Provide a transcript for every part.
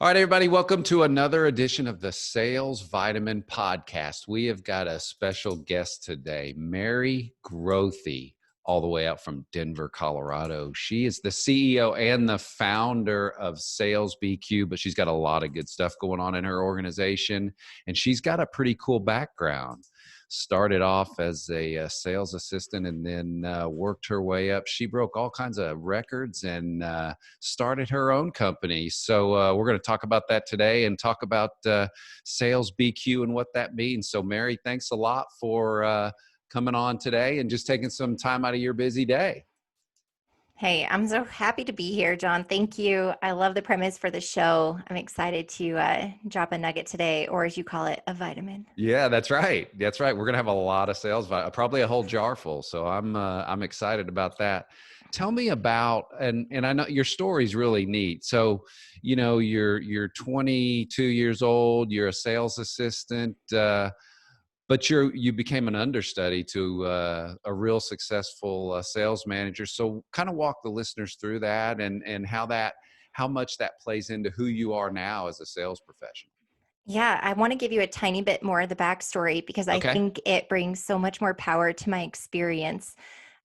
All right, everybody, welcome to another edition of the Sales Vitamin Podcast. We have got a special guest today, Mary Grothe, all the way out from Denver, Colorado. She is the CEO and the founder of Sales BQ, but she's got a lot of good stuff going on in her organization, and she's got a pretty cool background. Started off as a sales assistant and then worked her way up. She broke all kinds of records and started her own company. So we're going to talk about that today and talk about sales BQ and what that means. So Mary, thanks a lot for coming on today and just taking some time out of your busy day. Hey, I'm so happy to be here, John. Thank you. I love the premise for the show. I'm excited to drop a nugget today, or as you call it, a vitamin. Yeah, that's right. That's right. We're gonna have a lot of sales, probably a whole jar full. So I'm excited about that. Tell me about and I know your story's really neat. So, you're 22 years old. You're a sales assistant, but you became an understudy to a real successful sales manager. So, kind of walk the listeners through that and how much that plays into who you are now as a sales professional. Yeah, I want to give you a tiny bit more of the backstory because I Okay. think it brings so much more power to my experience.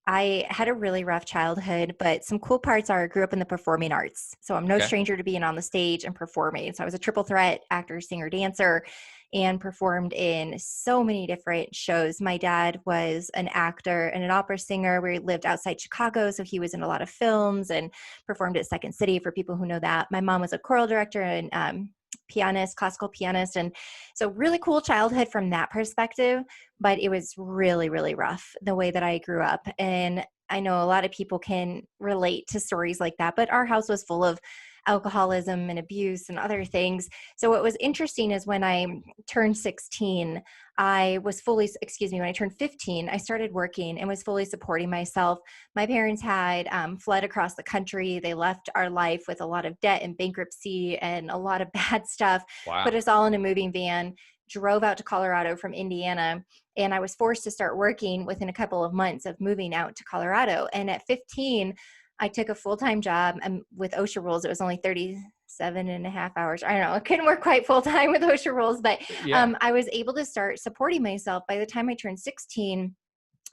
I had a really rough childhood, but some cool parts are I grew up in the performing arts. So I'm no Okay. stranger to being on the stage and performing. So I was a triple threat actor, singer, dancer, and performed in so many different shows. My dad was an actor and an opera singer. We lived outside Chicago, so he was in a lot of films and performed at Second City for people who know that. My mom was a choral director and pianist, classical pianist. And so really cool childhood from that perspective, but it was really, really rough the way that I grew up. And I know a lot of people can relate to stories like that, but our house was full of alcoholism and abuse and other things. So what was interesting is when I turned 16, when I turned 15, I started working and was fully supporting myself. My parents had fled across the country. They left our life with a lot of debt and bankruptcy and a lot of bad stuff, put Wow. us all in a moving van, drove out to Colorado from Indiana. And I was forced to start working within a couple of months of moving out to Colorado. And at 15, I took a full-time job with OSHA rules. It was only 37 and a half hours. I don't know. I couldn't work quite full-time with OSHA rules, but Yeah. I was able to start supporting myself. By the time I turned 16,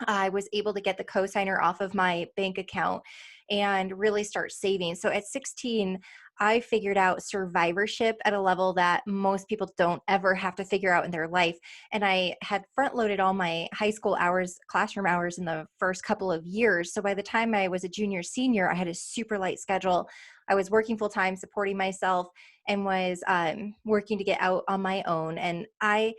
I was able to get the cosigner off of my bank account and really start saving. So at 16, I figured out survivorship at a level that most people don't ever have to figure out in their life. And I had front loaded all my high school hours, classroom hours in the first couple of years. So by the time I was a junior, senior, I had a super light schedule. I was working full time, supporting myself, and was working to get out on my own. And I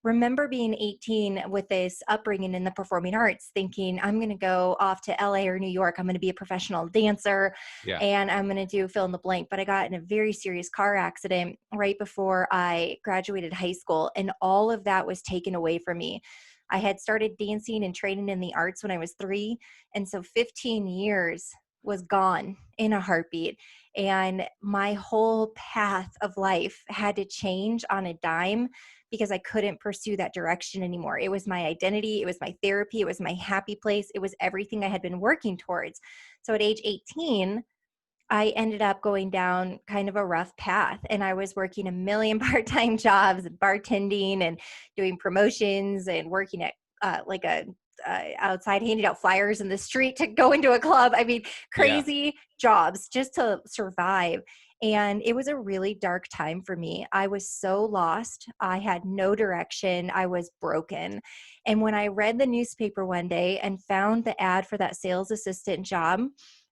remember being 18 with this upbringing in the performing arts, thinking I'm going to go off to LA or New York. I'm going to be a professional dancer Yeah. and I'm going to do fill in the blank. But I got in a very serious car accident right before I graduated high school, and all of that was taken away from me. I had started dancing and training in the arts when I was 3. And so 15 years was gone in a heartbeat. And my whole path of life had to change on a dime because I couldn't pursue that direction anymore. It was my identity, it was my therapy, it was my happy place, it was everything I had been working towards. So at age 18, I ended up going down kind of a rough path, and I was working a million part-time jobs, bartending and doing promotions and working at outside handing out flyers in the street to go into a club. I mean, Yeah. crazy jobs just to survive. And it was a really dark time for me. I was so lost. I had no direction. I was broken. And when I read the newspaper one day and found the ad for that sales assistant job,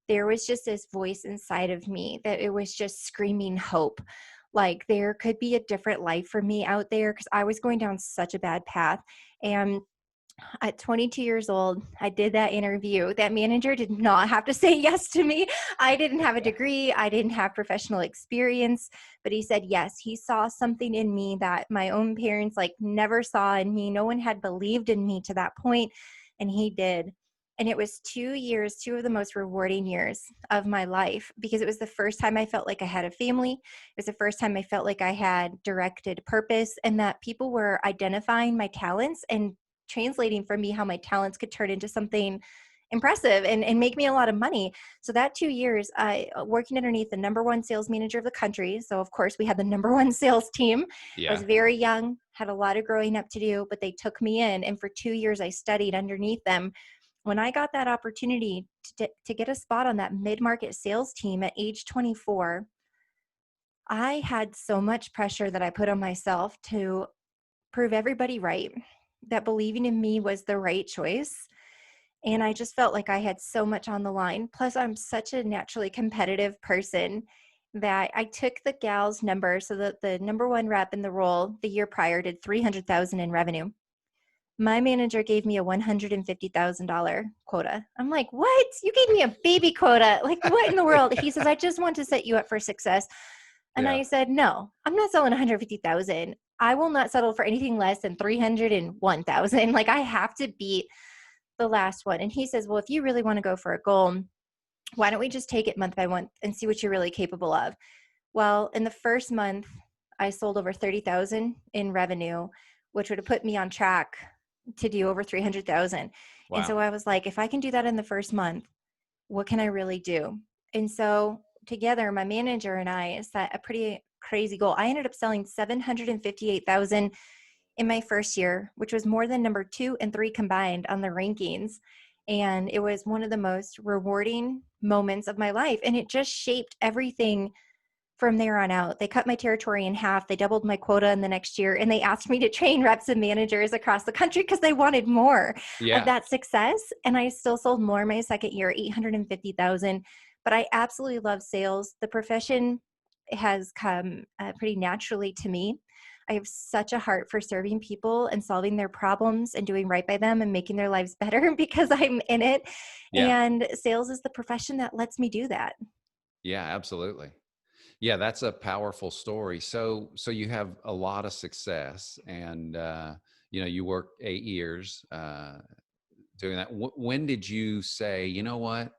there was just this voice inside of me that it was just screaming hope. Like there could be a different life for me out there because I was going down such a bad path. And at 22 years old, I did that interview. That manager did not have to say yes to me. I didn't have a degree. I didn't have professional experience, but he said yes. He saw something in me that my own parents never saw in me. No one had believed in me to that point, and he did. And it was 2 years, two of the most rewarding years of my life, because it was the first time I felt like I had a family. It was the first time I felt like I had directed purpose and that people were identifying my talents and translating for me how my talents could turn into something impressive and make me a lot of money. So that 2 years, I working underneath the number one sales manager of the country. So of course we had the number one sales team. I was Yeah. very young, had a lot of growing up to do, but they took me in. And for 2 years, I studied underneath them. When I got that opportunity to get a spot on that mid-market sales team at age 24, I had so much pressure that I put on myself to prove everybody right, that believing in me was the right choice. And I just felt like I had so much on the line. Plus, I'm such a naturally competitive person that I took the gal's number. So that the number one rep in the role the year prior did 300,000 in revenue. My manager gave me a $150,000 quota. I'm like, what? You gave me a baby quota. Like, what in the world? He says, I just want to set you up for success. And Yeah. I said, no, I'm not selling 150,000. I will not settle for anything less than 301,000. Like, I have to beat the last one. And he says, well, if you really want to go for a goal, why don't we just take it month by month and see what you're really capable of? Well, in the first month, I sold over 30,000 in revenue, which would have put me on track to do over 300,000. And Wow. so I was like, if I can do that in the first month, what can I really do? And so together, my manager and I set a pretty crazy goal. I ended up selling 758,000 in my first year, which was more than number 2 and 3 combined on the rankings. And it was one of the most rewarding moments of my life. And it just shaped everything from there on out. They cut my territory in half. They doubled my quota in the next year. And they asked me to train reps and managers across the country because they wanted more of Yeah. that success. And I still sold more my second year, 850,000. But I absolutely love sales. The profession has come pretty naturally to me. I have such a heart for serving people and solving their problems and doing right by them and making their lives better because I'm in it. Yeah. And sales is the profession that lets me do that. Yeah, absolutely. Yeah, that's a powerful story. So you have a lot of success, and you worked 8 years doing that. When did you say, you know what,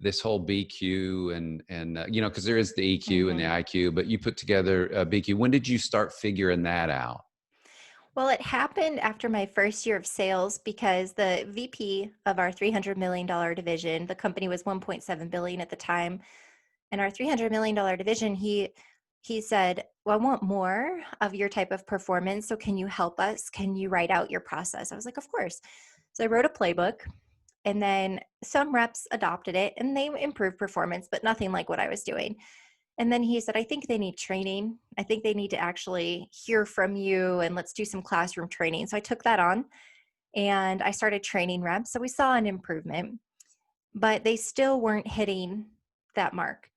this whole BQ and because there is the EQ and the Mhm. IQ, but you put together a BQ. When did you start figuring that out? Well, it happened after my first year of sales because the VP of our $300 million division, the company was 1.7 billion at the time, and our $300 million division, he said, well, I want more of your type of performance. So can you help us? Can you write out your process? I was like, of course. So I wrote a playbook, and then some reps adopted it and they improved performance, but nothing like what I was doing. And then he said, I think they need training. I think they need to actually hear from you, and let's do some classroom training. So I took that on and I started training reps. So we saw an improvement, but they still weren't hitting that mark.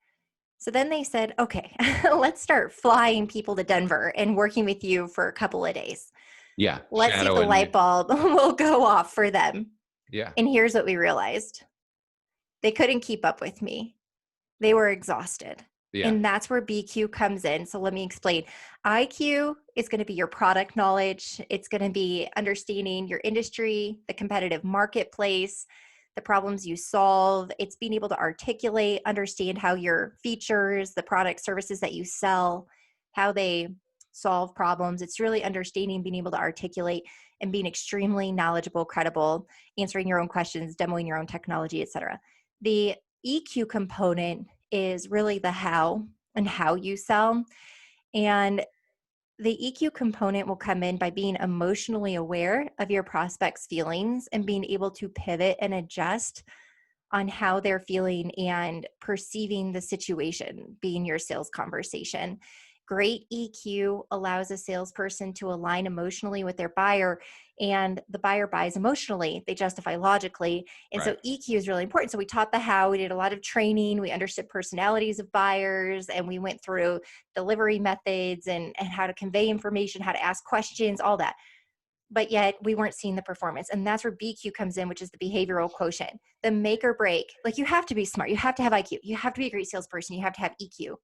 So then they said, okay, let's start flying people to Denver and working with you for a couple of days. Yeah, Let's see if the shadowing you. light bulb will go off for them. Yeah, And here's what we realized: they couldn't keep up with me. They were exhausted. yeah, And that's where BQ comes in. So let me explain. IQ is going to be your product knowledge. It's going to be understanding your industry, the competitive marketplace, the problems you solve. It's being able to articulate, understand how your features, the product services that you sell, how they solve problems. It's really understanding, being able to articulate, and being extremely knowledgeable, credible, answering your own questions, demoing your own technology, etc. The EQ component is really the how and how you sell. And the EQ component will come in by being emotionally aware of your prospects' feelings and being able to pivot and adjust on how they're feeling and perceiving the situation being your sales conversation. Great EQ allows a salesperson to align emotionally with their buyer, and the buyer buys emotionally. They justify logically. And so right. EQ is really important. So we taught the how, we did a lot of training, we understood personalities of buyers, and we went through delivery methods and how to convey information, how to ask questions, all that. But yet we weren't seeing the performance. And that's where BQ comes in, which is the behavioral quotient, the make or break. Like, you have to be smart, you have to have IQ, you have to be a great salesperson, you have to have EQ.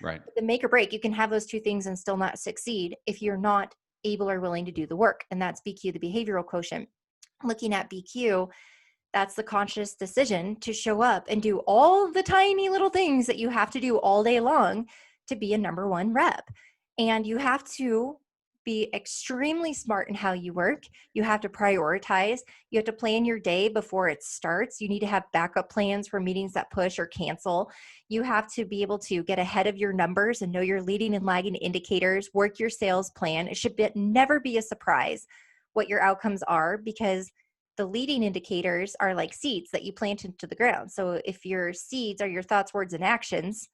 Right. But the make or break, you can have those two things and still not succeed if you're not able or willing to do the work. And that's BQ, the behavioral quotient. Looking at BQ, that's the conscious decision to show up and do all the tiny little things that you have to do all day long to be a number one rep. And you have to be extremely smart in how you work. You have to prioritize. You have to plan your day before it starts. You need to have backup plans for meetings that push or cancel. You have to be able to get ahead of your numbers and know your leading and lagging indicators, work your sales plan. It should never be a surprise what your outcomes are, because the leading indicators are like seeds that you plant into the ground. So if your seeds are your thoughts, words, and actions,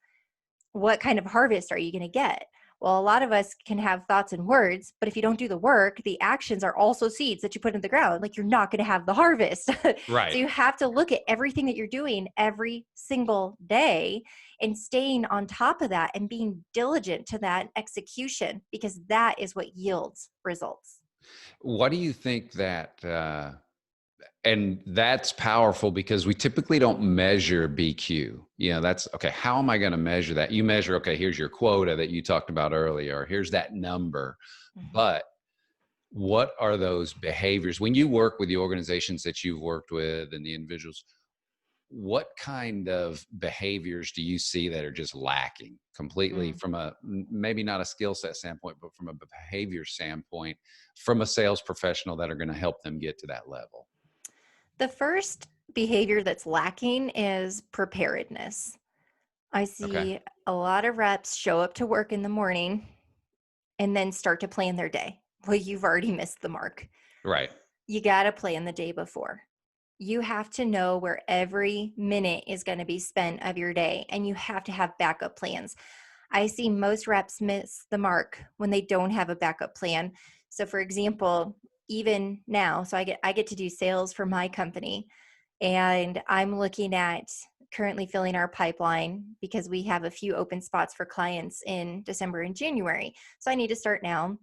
what kind of harvest are you going to get? Well, a lot of us can have thoughts and words, but if you don't do the work, the actions are also seeds that you put in the ground. Like, you're not going to have the harvest. So Right. you have to look at everything that you're doing every single day and staying on top of that and being diligent to that execution, because that is what yields results. What do you think that, and that's powerful because we typically don't measure BQ. That's okay. How am I going to measure that? You measure, okay, here's your quota that you talked about earlier, or here's that number. Mhm. But what are those behaviors when you work with the organizations that you've worked with and the individuals? What kind of behaviors do you see that are just lacking completely Mm. from maybe not a skill set standpoint, but from a behavior standpoint, from a sales professional that are going to help them get to that level? The first behavior that's lacking is preparedness. I Okay. see a lot of reps show up to work in the morning and then start to plan their day. Well, you've already missed the mark. Right. You got to plan the day before. You have to know where every minute is going to be spent of your day, and you have to have backup plans. I see most reps miss the mark when they don't have a backup plan. So for example, even now, so I get to do sales for my company, and I'm looking at currently filling our pipeline because we have a few open spots for clients in December and January. So I need to start now,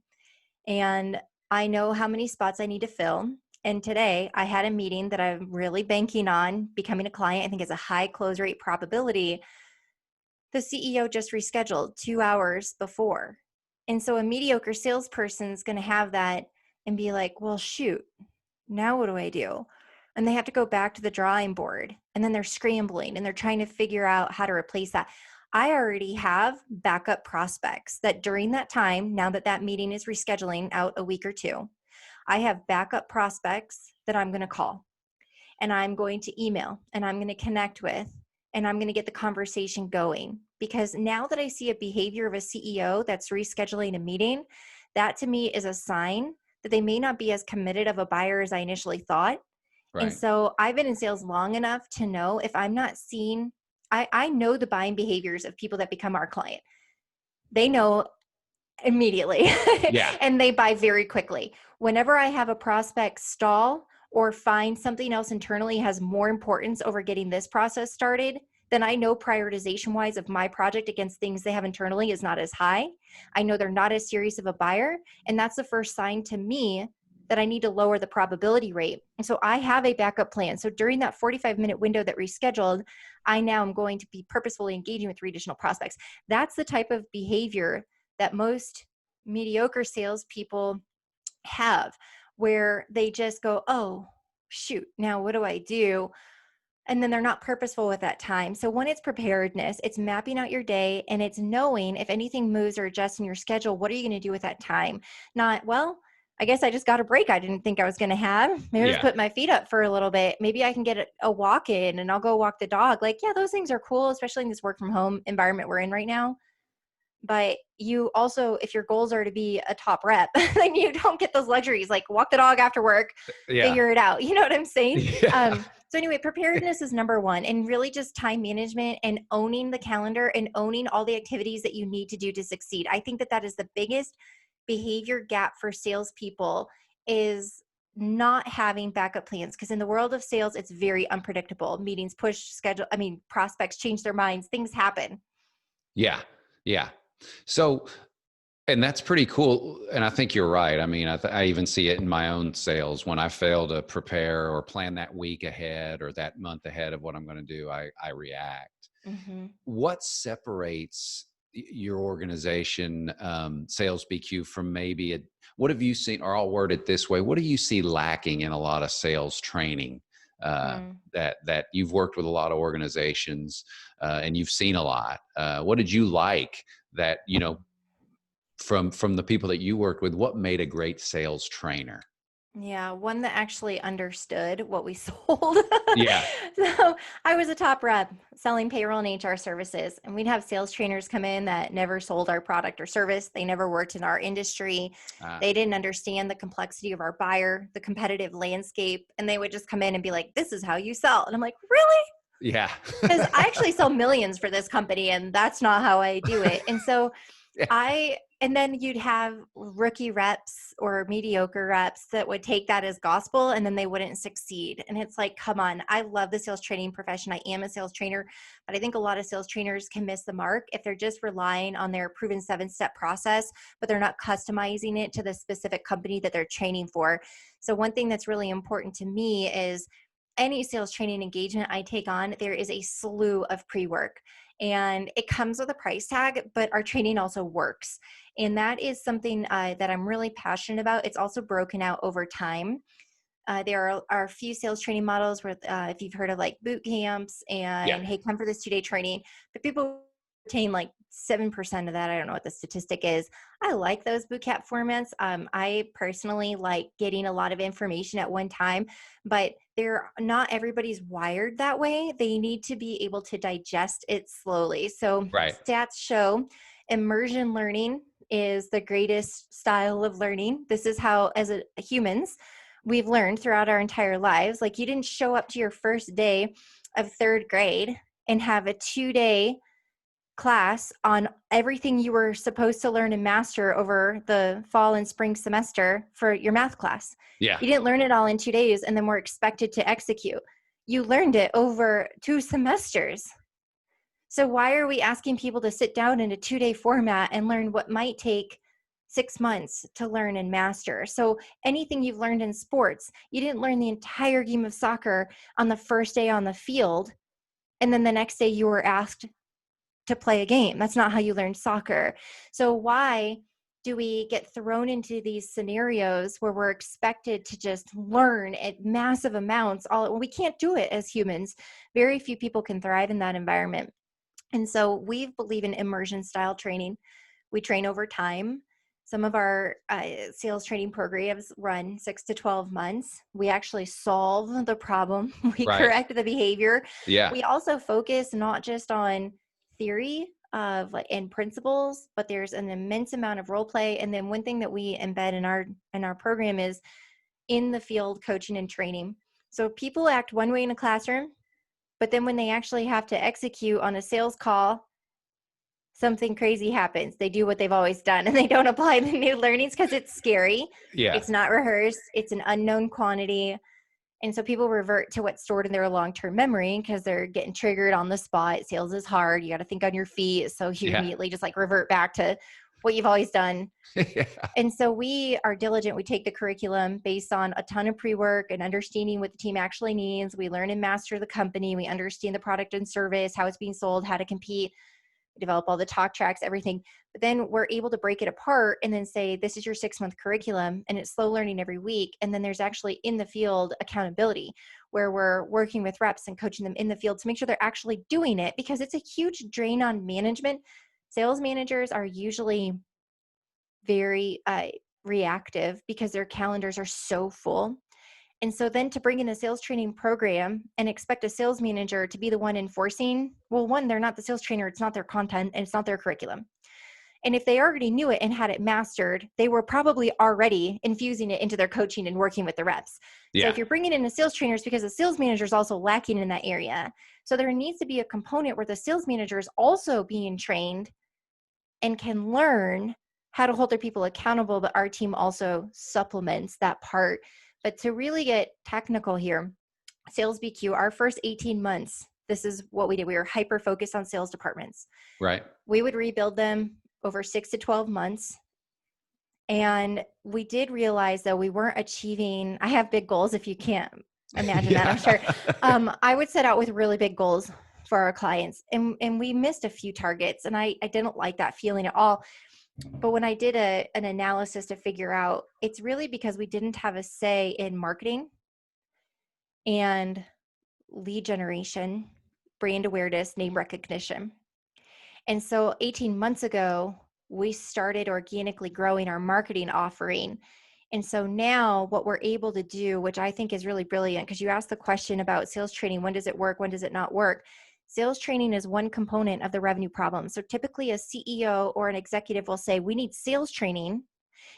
and I know how many spots I need to fill. And today I had a meeting that I'm really banking on becoming a client. I think it's a high close rate probability. The CEO just rescheduled 2 hours before. And so a mediocre salesperson is going to have that and be like, well, shoot, now what do I do? And they have to go back to the drawing board, and then they're scrambling and they're trying to figure out how to replace that. I already have backup prospects that during that time, now that that meeting is rescheduling out a week or two, I have backup prospects that I'm going to call, and I'm going to email, and I'm going to connect with, and I'm going to get the conversation going. Because now that I see a behavior of a CEO that's rescheduling a meeting, that to me is a sign that they may not be as committed of a buyer as I initially thought. And Right. so I've been in sales long enough to know if I'm not seeing, I know the buying behaviors of people that become our client. They know immediately Yeah. and they buy very quickly. Whenever I have a prospect stall or find something else internally has more importance over getting this process started, then I know prioritization wise of my project against things they have internally is not as high. I know they're not as serious of a buyer. And that's the first sign to me that I need to lower the probability rate. And so I have a backup plan. So during that 45-minute window that rescheduled, I now am going to be purposefully engaging with 3 additional prospects. That's the type of behavior that most mediocre salespeople have, where they just go, oh, shoot, now what do I do? And then they're not purposeful with that time. So when it's preparedness, it's mapping out your day and it's knowing if anything moves or adjusts in your schedule, what are you going to do with that time? Not, well, I guess I just got a break I didn't think I was going to have. Maybe I'll just Yeah. put my feet up for a little bit. Maybe I can get a walk in and I'll go walk the dog. Like, yeah, those things are cool, especially in this work from home environment we're in right now. But you also, if your goals are to be a top rep, then you don't get those luxuries, like walk the dog after work, Yeah. figure it out. You know what I'm saying? Yeah. So anyway, preparedness is number one, and really just time management and owning the calendar and owning all the activities that you need to do to succeed. I think that that is the biggest behavior gap for salespeople, is not having backup plans. Because in the world of sales, it's very unpredictable. Meetings push, schedule. I mean, prospects change their minds. Things happen. Yeah. Yeah. So, and that's pretty cool. And I think you're right. I mean, I even see it in my own sales. When I fail to prepare or plan that week ahead or that month ahead of what I'm going to do, I react. Mm-hmm. What separates your organization, sales BQ, from maybe what have you seen, or I'll word it this way, what do you see lacking in a lot of sales training, Mm. that you've worked with a lot of organizations, and you've seen a lot? What did you like that, from the people that you worked with, what made a great sales trainer? Yeah, one that actually understood what we sold. Yeah. So I was a top rep selling payroll and HR services, and we'd have sales trainers come in that never sold our product or service. They never worked in our industry. Ah, They didn't understand the complexity of our buyer, the competitive landscape, and they would just come in and be like, "This is how you sell." And I'm like, "Really?" yeah. Because I actually sell millions for this company, and that's not how I do it. And so Yeah. and then you'd have rookie reps or mediocre reps that would take that as gospel and then they wouldn't succeed. And it's like, come on, I love the sales training profession. I am a sales trainer, but I think a lot of sales trainers can miss the mark if they're just relying on their proven 7-step process, but they're not customizing it to the specific company that they're training for. So one thing that's really important to me is any sales training engagement I take on, there is a slew of pre-work and it comes with a price tag, but our training also works. And that is something that I'm really passionate about. It's also broken out over time. There are a few sales training models where, if you've heard of like boot camps Yeah. and hey, come for this 2-day training, but people retain like 7% of that. I don't know what the statistic is. I like those boot camp formats. I personally like getting a lot of information at one time, but they're not everybody's wired that way. They need to be able to digest it slowly. So Right. stats show immersion learning is the greatest style of learning. This is how, as humans, we've learned throughout our entire lives. Like you didn't show up to your first day of third grade and have a 2-day class on everything you were supposed to learn and master over the fall and spring semester for your math class. Yeah. You didn't learn it all in 2 days and then were expected to execute. You learned it over 2 semesters. So why are we asking people to sit down in a 2-day format and learn what might take 6 months to learn and master? So anything you've learned in sports, you didn't learn the entire game of soccer on the first day on the field. And then the next day you were asked to play a game. That's not how you learn soccer. So why do we get thrown into these scenarios where we're expected to just learn at massive amounts all we can't do it as humans. Very few people can thrive in that environment. And so we believe in immersion style training. We train over time. Some of our sales training programs run 6 to 12 months. We actually solve the problem. We Right. correct the behavior. Yeah. We also focus not just on theory of like and principles, but there's an immense amount of role play. And then one thing that we embed in our program is in the field coaching and training. So people act one way in a classroom, but then when they actually have to execute on a sales call, something crazy happens. They do what they've always done and they don't apply the new learnings because it's scary. Yeah. It's not rehearsed. It's an unknown quantity. And so people revert to what's stored in their long-term memory because they're getting triggered on the spot. Sales is hard. You got to think on your feet. So you Yeah. immediately just like revert back to what you've always done. Yeah. And so we are diligent. We take the curriculum based on a ton of pre-work and understanding what the team actually needs. We learn and master the company. We understand the product and service, how it's being sold, how to compete. We develop all the talk tracks, everything. But then we're able to break it apart and then say, this is your 6-month curriculum, and it's slow learning every week. And then there's actually in the field accountability where we're working with reps and coaching them in the field to make sure they're actually doing it, because it's a huge drain on management. Sales managers are usually very reactive because their calendars are so full. And so then to bring in a sales training program and expect a sales manager to be the one enforcing, well, one, they're not the sales trainer, it's not their content, and it's not their curriculum. And if they already knew it and had it mastered, they were probably already infusing it into their coaching and working with the reps. So Yeah. if you're bringing in a sales trainer, it's because the sales manager is also lacking in that area. So there needs to be a component where the sales manager is also being trained and can learn how to hold their people accountable, but our team also supplements that part. But to really get technical here, Sales BQ, our first 18 months, this is what we did. We were hyper focused on sales departments. Right. We would rebuild them over 6 to 12 months. And we did realize that we weren't achieving, I have big goals if you can't imagine that, I'm sure. I would set out with really big goals for our clients and we missed a few targets and I didn't like that feeling at all. But when I did an analysis to figure out, it's really because we didn't have a say in marketing and lead generation, brand awareness, name recognition. And so 18 months ago, we started organically growing our marketing offering. And so now what we're able to do, which I think is really brilliant, because you asked the question about sales training, when does it work? When does it not work? Sales training is one component of the revenue problem. So typically a CEO or an executive will say, we need sales training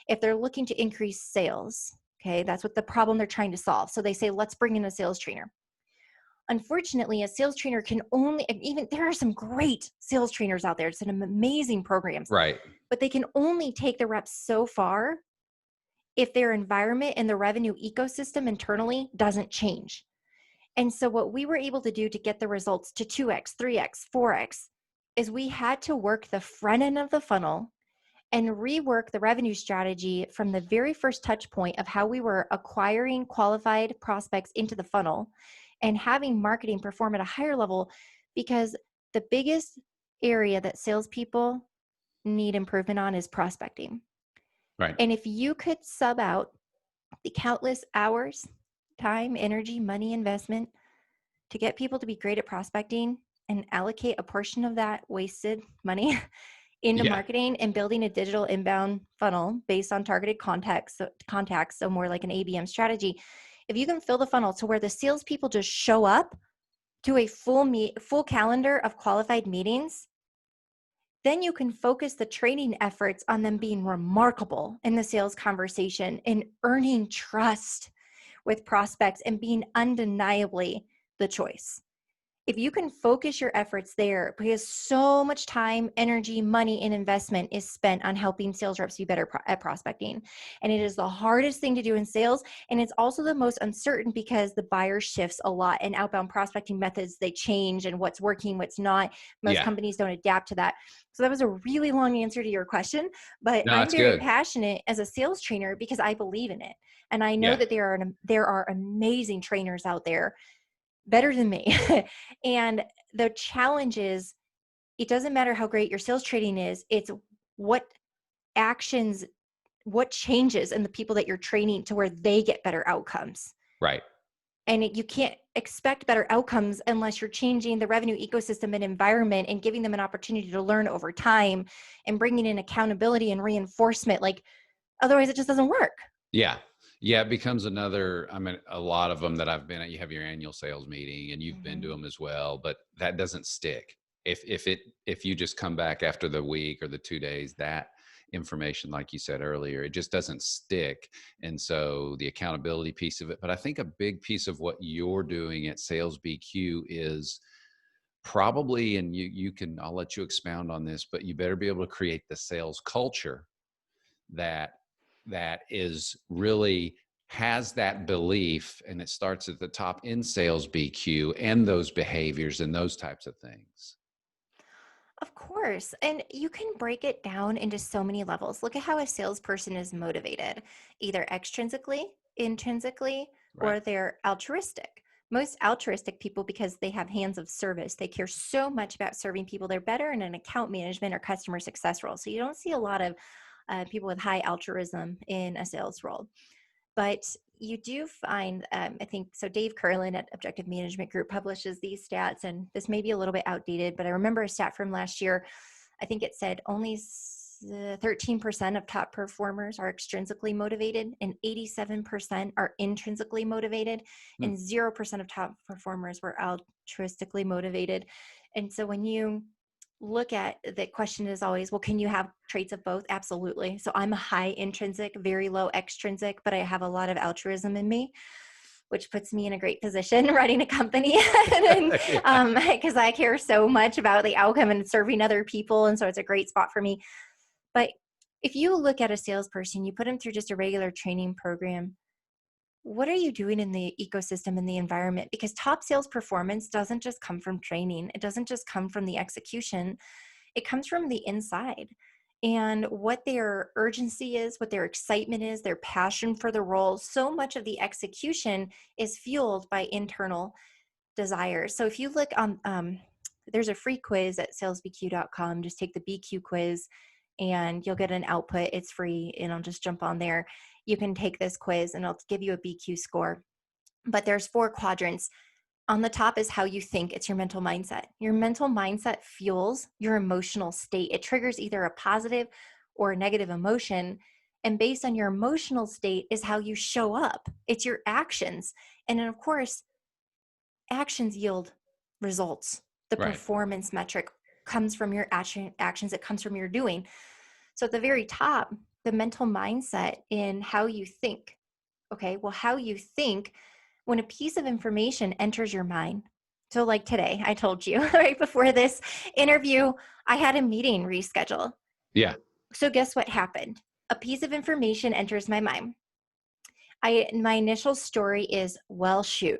if they're looking to increase sales. Okay, that's what the problem they're trying to solve. So they say, let's bring in a sales trainer. Unfortunately, a sales trainer can only, even there are some great sales trainers out there, some amazing programs, Right. but they can only take the reps so far if their environment and the revenue ecosystem internally doesn't change. And so what we were able to do to get the results to 2x, 3x, 4x is we had to work the front end of the funnel and rework the revenue strategy from the very first touch point of how we were acquiring qualified prospects into the funnel and having marketing perform at a higher level, because the biggest area that salespeople need improvement on is prospecting. Right. And if you could sub out the countless hours, time, energy, money investment to get people to be great at prospecting and allocate a portion of that wasted money into Yeah. marketing and building a digital inbound funnel based on targeted contacts, so more like an ABM strategy. If you can fill the funnel to where the salespeople just show up to a full calendar of qualified meetings, then you can focus the training efforts on them being remarkable in the sales conversation and earning trust with prospects and being undeniably the choice. If you can focus your efforts there, because so much time, energy, money, and investment is spent on helping sales reps be better at prospecting. And it is the hardest thing to do in sales. And it's also the most uncertain because the buyer shifts a lot, and outbound prospecting methods, they change, and what's working, what's not. Most Yeah. companies don't adapt to that. So that was a really long answer to your question, but No, I'm that's very good. passionate as a sales trainer because I believe in it. And I know Yeah. that there are amazing trainers out there better than me. And the challenge is, it doesn't matter how great your sales training is, it's what actions, what changes in the people that you're training to where they get better outcomes. Right. And you can't expect better outcomes unless you're changing the revenue ecosystem and environment and giving them an opportunity to learn over time and bringing in accountability and reinforcement. Like, otherwise it just doesn't work. Yeah. Yeah. It becomes another, I mean, a lot of them that I've been at, you have your annual sales meeting and you've been to them as well, but that doesn't stick. If you just come back after the week or the 2 days, that information, like you said earlier, it just doesn't stick. And so the accountability piece of it, but I think a big piece of what you're doing at Sales BQ is probably, and you can, I'll let you expound on this, but you better be able to create the sales culture that is really has that belief, and it starts at the top in Sales BQ and those behaviors and those types of things. Of course. And you can break it down into so many levels. Look at how a salesperson is motivated, either extrinsically, intrinsically, Right. or they're altruistic. Most altruistic people, because they have hands of service, they care so much about serving people. They're better in an account management or customer success role. So you don't see a lot of people with high altruism in a sales role. But you do find, I think, so Dave Curlin at Objective Management Group publishes these stats, and this may be a little bit outdated, but I remember a stat from last year. I think it said only 13% of top performers are extrinsically motivated, and 87% are intrinsically motivated, Hmm. and 0% of top performers were altruistically motivated. And so when you look at the question is always, well, can you have traits of both? Absolutely. So I'm a high intrinsic, very low extrinsic, but I have a lot of altruism in me, which puts me in a great position running a company. And Yeah. because I care so much about the outcome and serving other people, and so it's a great spot for me. But if you look at a salesperson, you put them through just a regular training program, what are you doing in the ecosystem and the environment? Because top sales performance doesn't just come from training. It doesn't just come from the execution. It comes from the inside, and what their urgency is, what their excitement is, their passion for the role. So much of the execution is fueled by internal desires. So if you look on, there's a free quiz at salesbq.com. Just take the BQ quiz and you'll get an output. It's free, and I'll just jump on there. You can take this quiz and it'll give you a BQ score. But there's 4 quadrants. On the top is how you think. It's your mental mindset. Your mental mindset fuels your emotional state. It triggers either a positive or a negative emotion. And based on your emotional state is how you show up. It's your actions. And then, of course, actions yield results. The Right. performance metric comes from your actions. It comes from your doing. So at the very top, the mental mindset in how you think. Okay, well, how you think when a piece of information enters your mind. So like today, I told you right before this interview, I had a meeting reschedule. Yeah. So guess what happened? A piece of information enters my mind. My initial story is, well, shoot.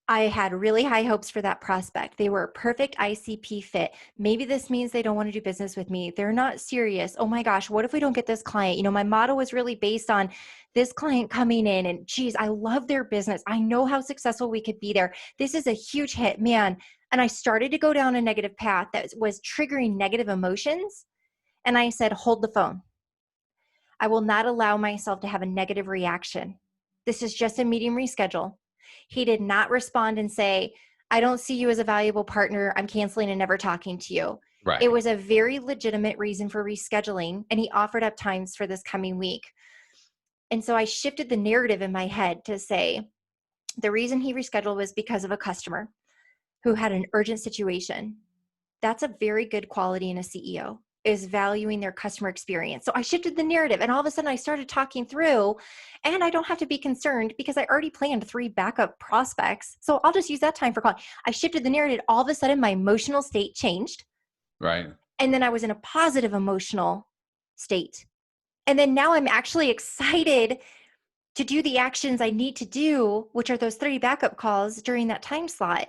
I had really high hopes for that prospect. They were a perfect ICP fit. Maybe this means they don't want to do business with me. They're not serious. Oh my gosh, what if we don't get this client? My motto was really based on this client coming in and geez, I love their business. I know how successful we could be there. This is a huge hit, man. And I started to go down a negative path that was triggering negative emotions. And I said, hold the phone. I will not allow myself to have a negative reaction. This is just a meeting reschedule. He did not respond and say, I don't see you as a valuable partner. I'm canceling and never talking to you. Right. It was a very legitimate reason for rescheduling, and he offered up times for this coming week. And so I shifted the narrative in my head to say, the reason he rescheduled was because of a customer who had an urgent situation. That's a very good quality in a CEO, is valuing their customer experience. So I shifted the narrative and all of a sudden I started talking through, and I don't have to be concerned because I already planned 3 backup prospects. So I'll just use that time for calling. I shifted the narrative. All of a sudden my emotional state changed. Right. And then I was in a positive emotional state. And then now I'm actually excited to do the actions I need to do, which are those 3 backup calls during that time slot.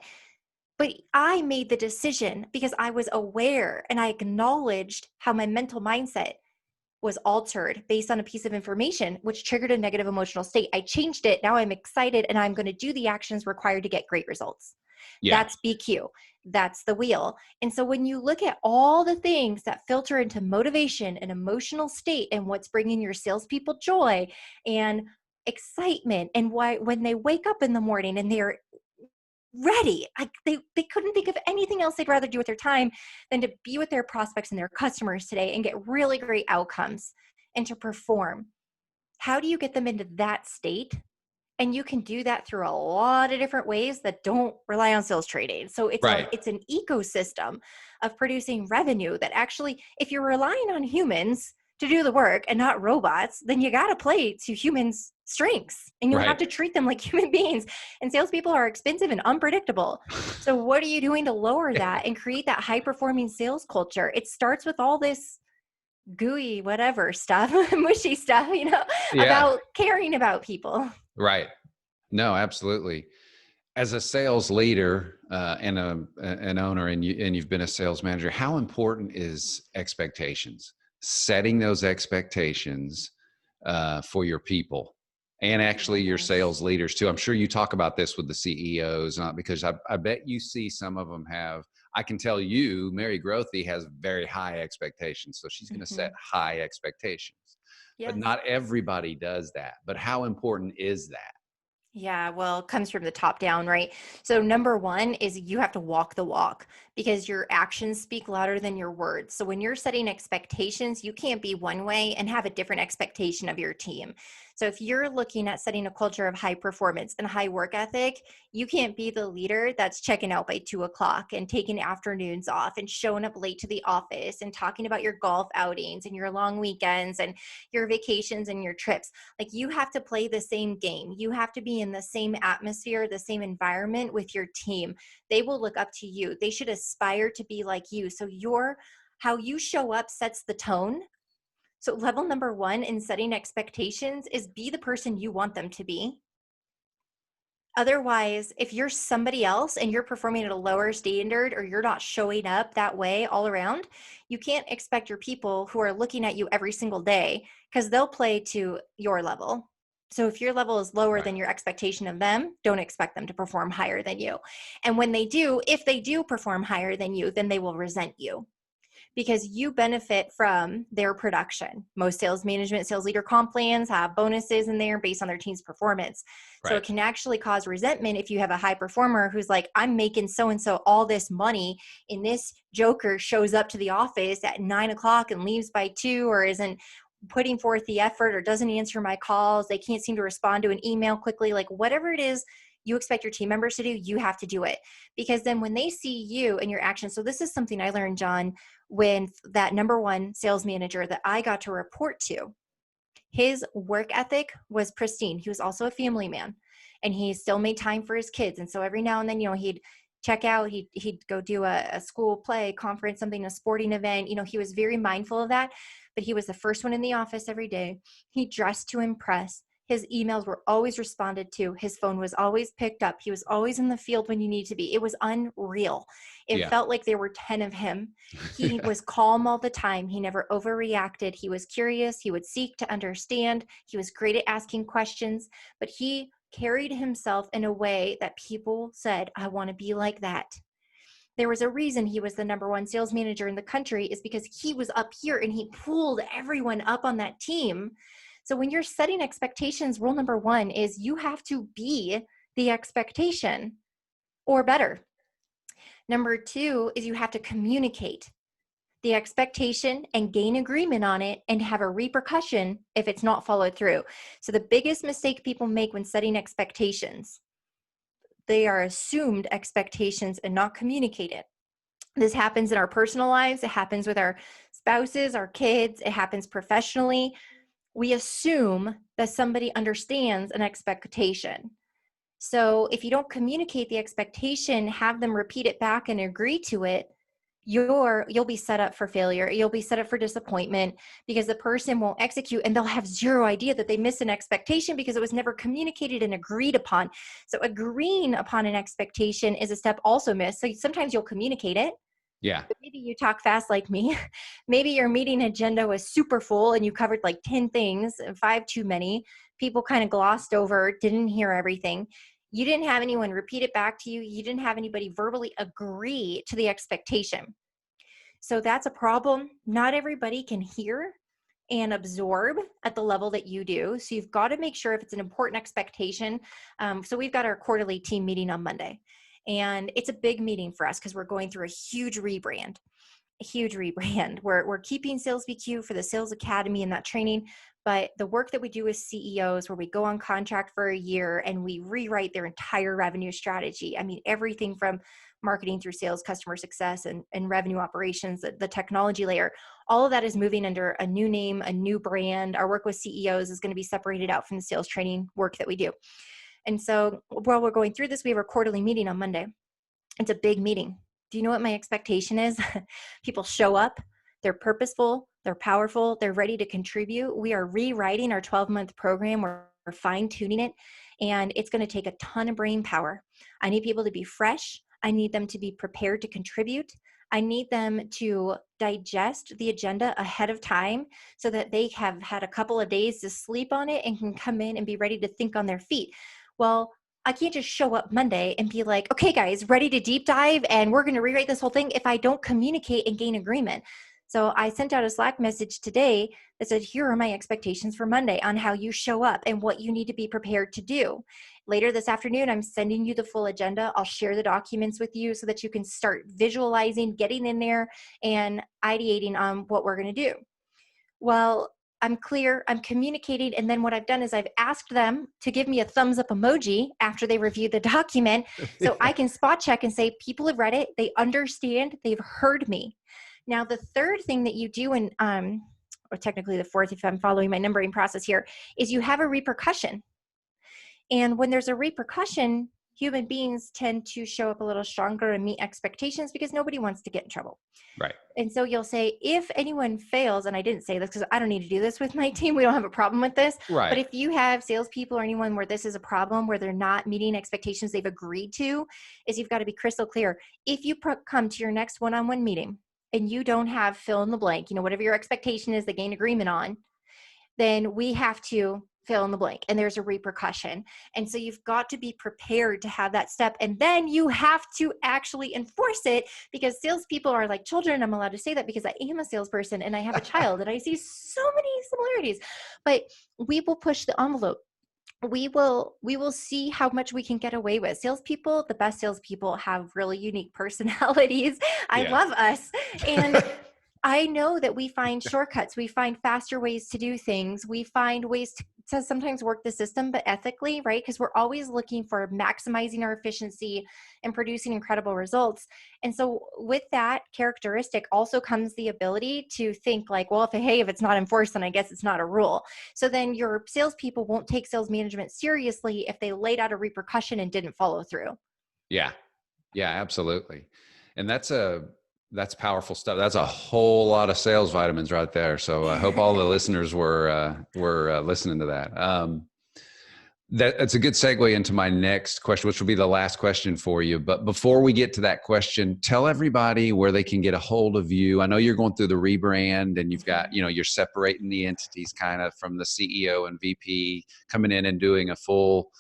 But I made the decision because I was aware and I acknowledged how my mental mindset was altered based on a piece of information, which triggered a negative emotional state. I changed it. Now I'm excited and I'm going to do the actions required to get great results. Yeah. That's BQ. That's the wheel. And so when you look at all the things that filter into motivation and emotional state and what's bringing your salespeople joy and excitement, and why when they wake up in the morning and they're ready. Like they couldn't think of anything else they'd rather do with their time than to be with their prospects and their customers today and get really great outcomes and to perform. How do you get them into that state? And you can do that through a lot of different ways that don't rely on sales training. So Right. it's an ecosystem of producing revenue that actually, if you're relying on humans to do the work and not robots, then you got to play to humans' strengths and you have Right. to treat them like human beings. And salespeople are expensive and unpredictable. So what are you doing to lower that and create that high performing sales culture? It starts with all this gooey, whatever stuff, mushy stuff, Yeah. about caring about people. Right. No, absolutely. As a sales leader and an owner, and you've been a sales manager, how important is expectations? Setting those expectations for your people and actually your Yes. sales leaders too. I'm sure you talk about this with the CEOs, not because I bet you see some of them have. I can tell you, Mary Grothe has very high expectations, so she's going to set Mhm. high expectations. But Yes. not everybody does that. But how important is that? Yeah, well, it comes from the top down, right? So, number one is you have to walk the walk because your actions speak louder than your words. So, when you're setting expectations, you can't be one way and have a different expectation of your team. So, if you're looking at setting a culture of high performance and high work ethic, you can't be the leader that's checking out by 2 o'clock and taking afternoons off and showing up late to the office and talking about your golf outings and your long weekends and your vacations and your trips. Like you have to play the same game. You have to be in the same atmosphere, the same environment with your team. They will look up to you. They should aspire to be like you. So how you show up sets the tone. So level number one in setting expectations is be the person you want them to be. Otherwise, if you're somebody else and you're performing at a lower standard or you're not showing up that way all around, you can't expect your people who are looking at you every single day because they'll play to your level. So if your level is lower Right. than your expectation of them, don't expect them to perform higher than you. And when they do, if they do perform higher than you, then they will resent you. because you benefit from their production. Most sales management, sales leader comp plans have bonuses in there based on their team's performance. So it Right. can actually cause resentment if you have a high performer who's like, I'm making so-and-so all this money, and this joker shows up to the office at 9 o'clock and leaves by 2, or isn't putting forth the effort, or doesn't answer my calls. They can't seem to respond to an email quickly. Like whatever it is you expect your team members to do, you have to do it. Because then when they see you and your actions, so this is something I learned, John, when that number one sales manager that I got to report to, his work ethic was pristine. He was also a family man, and he still made time for his kids. And so every now and then, he'd check out, he'd go do a school play, conference, something, a sporting event. He was very mindful of that, but he was the first one in the office every day. He dressed to impress. His emails were always responded to. His phone was always picked up. He was always in the field when you need to be. It was unreal. It Yeah. felt like there were 10 of him. He Yeah. was calm all the time. He never overreacted. He was curious. He would seek to understand. He was great at asking questions, but he carried himself in a way that people said, I want to be like that. There was a reason he was the number one sales manager in the country, is because he was up here and he pulled everyone up on that team. So when you're setting expectations, rule number one is you have to be the expectation or better. Number two is you have to communicate the expectation and gain agreement on it and have a repercussion if it's not followed through. So the biggest mistake people make when setting expectations, they are assumed expectations and not communicated. This happens in our personal lives. It happens with our spouses, our kids. It happens professionally. We assume that somebody understands an expectation. So if you don't communicate the expectation, have them repeat it back and agree to it, you'll be set up for failure. You'll be set up for disappointment, because the person won't execute and they'll have zero idea that they missed an expectation because it was never communicated and agreed upon. So agreeing upon an expectation is a step also missed. So sometimes you'll communicate it, Yeah. but maybe you talk fast like me. Maybe your meeting agenda was super full and you covered like 10 things, 5 too many. People kind of glossed over, didn't hear everything. You didn't have anyone repeat it back to you. You didn't have anybody verbally agree to the expectation. So that's a problem. Not everybody can hear and absorb at the level that you do. So you've got to make sure if it's an important expectation. So we've got our quarterly team meeting on Monday, and it's a big meeting for us because we're going through a huge rebrand. We're keeping Sales BQ for the Sales Academy and that training, but the work that we do with CEOs, where we go on contract for a year and we rewrite their entire revenue strategy. I mean, everything from marketing through sales, customer success, and revenue operations, the technology layer, all of that is moving under a new name, a new brand. Our work with CEOs is going to be separated out from the sales training work that we do. And so while we're going through this, we have a quarterly meeting on Monday. It's a big meeting. Do you know what my expectation is? People show up, they're purposeful, they're powerful, they're ready to contribute. We are rewriting our 12-month program. We're fine-tuning it, and it's going to take a ton of brain power. I need people to be fresh. I need them to be prepared to contribute. I need them to digest the agenda ahead of time so that they have had a couple of days to sleep on it and can come in and be ready to think on their feet. Well, I can't just show up Monday and be like, okay, guys, ready to deep dive and we're going to rewrite this whole thing if I don't communicate and gain agreement. So I sent out a Slack message today that said, here are my expectations for Monday on how you show up and what you need to be prepared to do. Later this afternoon, I'm sending you the full agenda. I'll share the documents with you so that you can start visualizing, getting in there, and ideating on what we're going to do. Well, I'm clear, I'm communicating, and then what I've done is I've asked them to give me a thumbs up emoji after they review the document so I can spot check and say, people have read it, they understand, they've heard me. Now, the third thing that you do, or technically the fourth, if I'm following my numbering process here, is you have a repercussion. And when there's a repercussion, human beings tend to show up a little stronger and meet expectations because nobody wants to get in trouble. Right. And so you'll say, if anyone fails, and I didn't say this because I don't need to do this with my team, we don't have a problem with this. Right. But if you have salespeople or anyone where this is a problem, where they're not meeting expectations they've agreed to, is you've got to be crystal clear. If you come to your next one-on-one meeting and you don't have fill in the blank, whatever your expectation is, they gain agreement on, then we have to fill in the blank, and there's a repercussion. And so you've got to be prepared to have that step. And then you have to actually enforce it, because salespeople are like children. I'm allowed to say that because I am a salesperson and I have a child and I see so many similarities. But we will push the envelope. We will see how much we can get away with. Salespeople, the best salespeople, have really unique personalities. I Yeah. love us. And I know that we find shortcuts. We find faster ways to do things. We find ways to sometimes work the system, but ethically, right? Because we're always looking for maximizing our efficiency and producing incredible results. And so with that characteristic also comes the ability to think like, well, if it's not enforced, then I guess it's not a rule. So then your salespeople won't take sales management seriously if they laid out a repercussion and didn't follow through. Yeah. Yeah, absolutely. And that's powerful stuff. That's a whole lot of sales vitamins right there. So I hope all the listeners were listening to that. That's a good segue into my next question, which will be the last question for you. But before we get to that question, tell everybody where they can get a hold of you. I know you're going through the rebrand, and you've got, you're separating the entities kind of from the CEO and VP coming in and doing a full,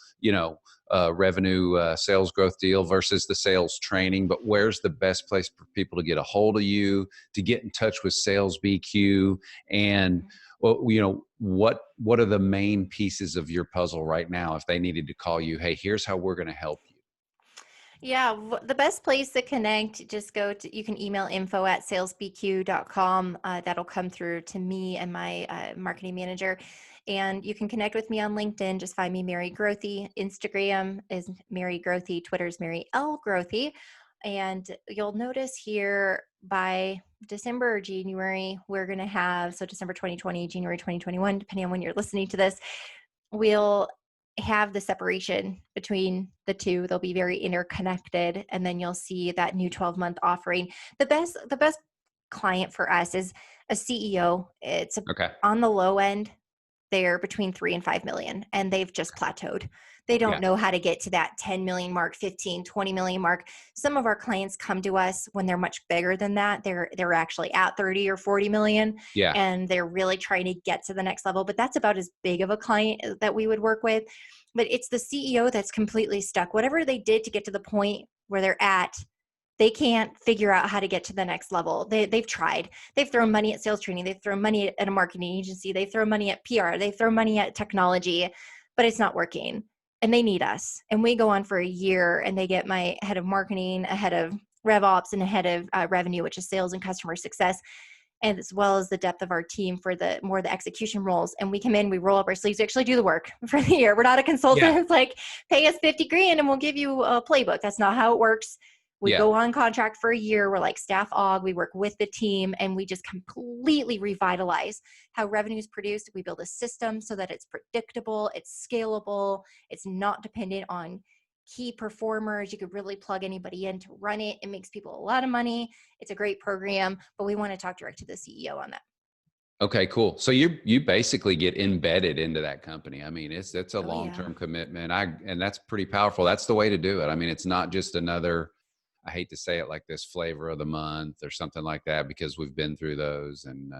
revenue sales growth deal versus the sales training. But where's the best place for people to get a hold of you, to get in touch with Sales BQ, and what are the main pieces of your puzzle right now if they needed to call you? Hey, here's how we're going to help you. Yeah, the best place to connect, just you can email info@salesbq.com. That'll come through to me and my marketing manager. And you can connect with me on LinkedIn. Just find me, Mary Grothe. Instagram is Mary Grothe. Twitter's Mary L. Grothe. And you'll notice here by December or January, we're going to have, so December 2020, January 2021, depending on when you're listening to this, we'll have the separation between the two. They'll be very interconnected. And then you'll see that new 12-month offering. The best client for us is a CEO. It's Okay. on the low end. They're between 3 and 5 million, and they've just plateaued. They don't know how to get to that 10 million mark, 15, 20 million mark. Some of our clients come to us when they're much bigger than that. They're actually at 30 or 40 million, Yeah. and they're really trying to get to the next level. But that's about as big of a client that we would work with. But it's the CEO that's completely stuck. Whatever they did to get to the point where they're at, they can't figure out how to get to the next level. They've tried. They've thrown money at sales training. They've thrown money at a marketing agency. They've thrown money at PR. They've thrown money at technology, but it's not working. And they need us. And we go on for a year, and they get my head of marketing, a head of RevOps, and a head of revenue, which is sales and customer success, and as well as the depth of our team for the execution roles. And we come in, we roll up our sleeves, we actually do the work for the year. We're not a consultant. Yeah. It's like, pay us 50 grand and we'll give you a playbook. That's not how it works. We go on contract for a year. We're like staff aug. We work with the team, and we just completely revitalize how revenue is produced. We build a system so that it's predictable, it's scalable, it's not dependent on key performers. You could really plug anybody in to run it. It makes people a lot of money. It's a great program, but we want to talk direct to the CEO on that. Okay, cool. So you basically get embedded into that company. I mean, it's a long-term commitment. And that's pretty powerful. That's the way to do it. I mean, it's not just another, I hate to say it like this, flavor of the month or something like that, because we've been through those, and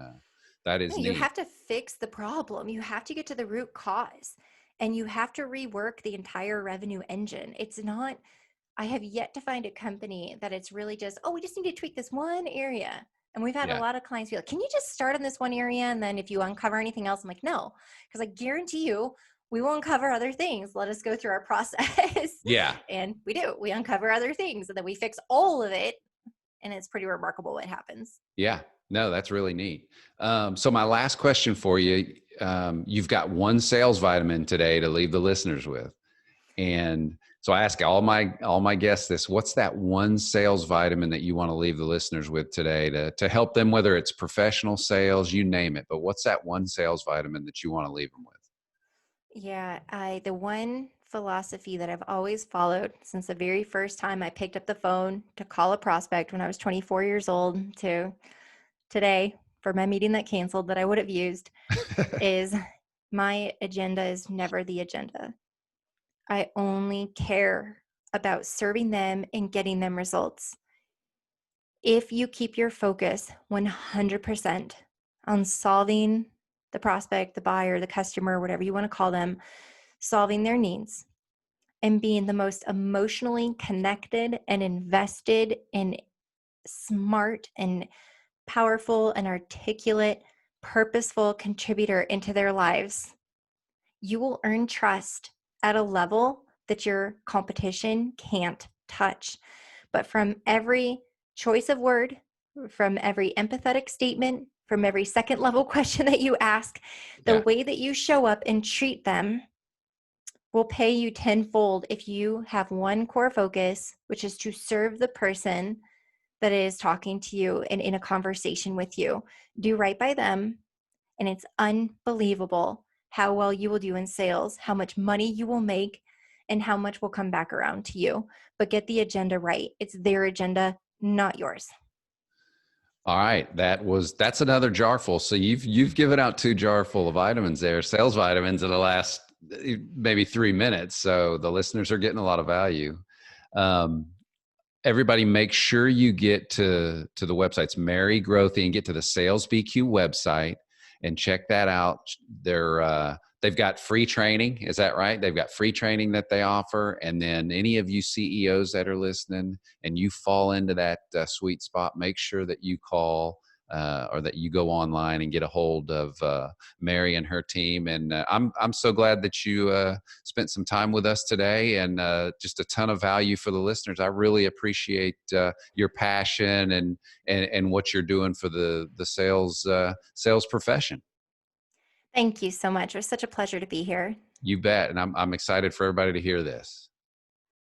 that is No, you neat. have to fix the problem. You have to get to the root cause, and you have to rework the entire revenue engine. It's not, I have yet to find a company that it's really just, we just need to tweak this one area. And we've had a Yeah. lot of clients be like, can you just start on this one area? And then if you uncover anything else, I'm like, no, because I guarantee you, we will uncover other things. Let us go through our process. Yeah. And we do. We uncover other things, and then we fix all of it. And it's pretty remarkable what happens. Yeah. No, that's really neat. So my last question for you, you've got one sales vitamin today to leave the listeners with. And so I ask all my guests this: what's that one sales vitamin that you want to leave the listeners with today to help them, whether it's professional sales, you name it, but what's that one sales vitamin that you want to leave them with? Yeah, the one philosophy that I've always followed since the very first time I picked up the phone to call a prospect when I was 24 years old to today for my meeting that canceled that I would have used is, my agenda is never the agenda. I only care about serving them and getting them results. If you keep your focus 100% on solving the prospect, the buyer, the customer, whatever you want to call them, solving their needs and being the most emotionally connected and invested and smart and powerful and articulate, purposeful contributor into their lives, you will earn trust at a level that your competition can't touch. But from every choice of word, from every empathetic statement, from every second level question that you ask, the Yeah. way that you show up and treat them will pay you tenfold if you have one core focus, which is to serve the person that is talking to you and in a conversation with you. Do right by them. And it's unbelievable how well you will do in sales, how much money you will make, and how much will come back around to you. But get the agenda right. It's their agenda, not yours. All right, that's another jar full. So you've given out 2 jar full of vitamins there, sales vitamins, in the last maybe 3 minutes. So the listeners are getting a lot of value. Um, Everybody, make sure you get to the websites Mary Grothe and get to the Sales BQ website and check that out. They've got free training. Is that right? They've got free training that they offer. And then any of you CEOs that are listening and you fall into that sweet spot, make sure that you call or that you go online and get a hold of Mary and her team. And I'm so glad that you spent some time with us today, and just a ton of value for the listeners. I really appreciate your passion and what you're doing for the sales profession. Thank you so much. It was such a pleasure to be here. You bet. And I'm excited for everybody to hear this.